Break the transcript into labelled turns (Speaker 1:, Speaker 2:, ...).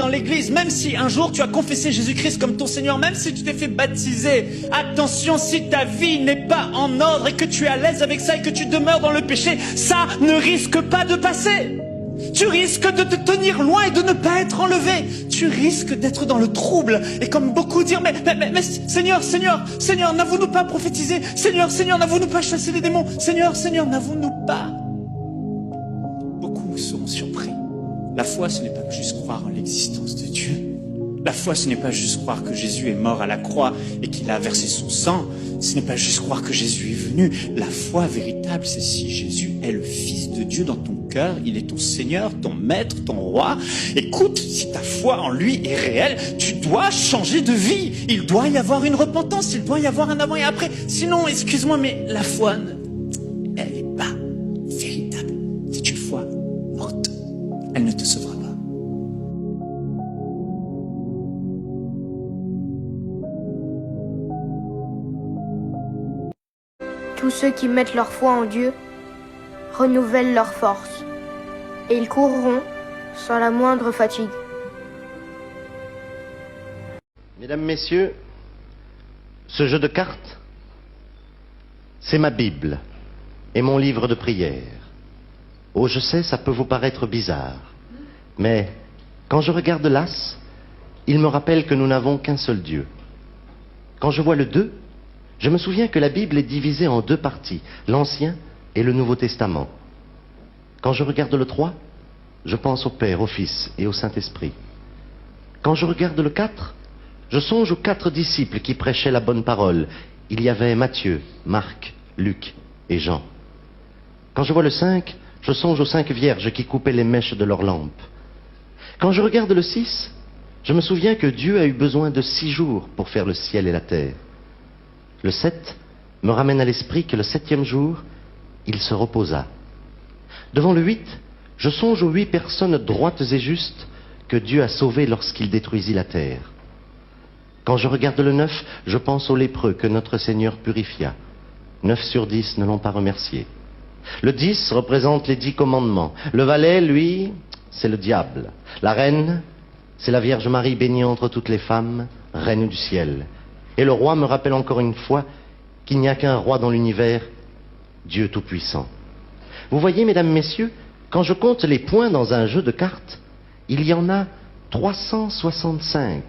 Speaker 1: dans l'église, même si un jour tu as confessé Jésus-Christ comme ton Seigneur, même si tu t'es fait baptiser, attention, si ta vie n'est pas en ordre et que tu es à l'aise avec ça et que tu demeures dans le péché, ça ne risque pas de passer. Tu risques de te tenir loin et de ne pas être enlevé. Tu risques d'être dans le trouble. Et comme beaucoup dire, mais Seigneur, n'avons-nous pas prophétisé? Seigneur, n'avons-nous pas chassé les démons? Seigneur, n'avons-nous pas? Beaucoup seront surpris. La foi, ce n'est pas juste croire en l'existence de Dieu. La foi, ce n'est pas juste croire que Jésus est mort à la croix et qu'il a versé son sang. Ce n'est pas juste croire que Jésus est venu. La foi véritable, c'est si Jésus est le Fils de Dieu dans ton cœur, il est ton Seigneur, ton Maître, ton Roi. Écoute, si ta foi en lui est réelle, tu dois changer de vie. Il doit y avoir une repentance, il doit y avoir un avant et après. Sinon, excuse-moi, mais la foi, elle n'est pas véritable. C'est une foi morte. Elle ne te sauvera pas.
Speaker 2: Tous ceux qui mettent leur foi en Dieu renouvellent leur force et ils courront sans la moindre fatigue.
Speaker 3: Mesdames, Messieurs, ce jeu de cartes, c'est ma Bible et mon livre de prière. Oh, je sais, ça peut vous paraître bizarre, mais quand je regarde l'as, il me rappelle que nous n'avons qu'un seul Dieu. Quand je vois le 2, je me souviens que la Bible est divisée en 2 parties, l'Ancien et le Nouveau Testament. Quand je regarde le 3, je pense au Père, au Fils et au Saint-Esprit. Quand je regarde le 4, je songe aux 4 disciples qui prêchaient la bonne parole. Il y avait Matthieu, Marc, Luc et Jean. Quand je vois le 5, je songe aux 5 vierges qui coupaient les mèches de leurs lampes. Quand je regarde le 6, je me souviens que Dieu a eu besoin de 6 jours pour faire le ciel et la terre. Le 7 me ramène à l'esprit que le 7e jour, il se reposa. Devant le 8, je songe aux 8 personnes droites et justes que Dieu a sauvées lorsqu'il détruisit la terre. Quand je regarde le 9, je pense aux lépreux que notre Seigneur purifia. 9 sur 10 ne l'ont pas remercié. Le 10 représente les 10 commandements. Le valet, lui, c'est le diable. La reine, c'est la Vierge Marie bénie entre toutes les femmes, reine du ciel. Et le roi me rappelle encore une fois qu'il n'y a qu'un roi dans l'univers, Dieu Tout-Puissant. Vous voyez, mesdames, messieurs, quand je compte les points dans un jeu de cartes, il y en a 365.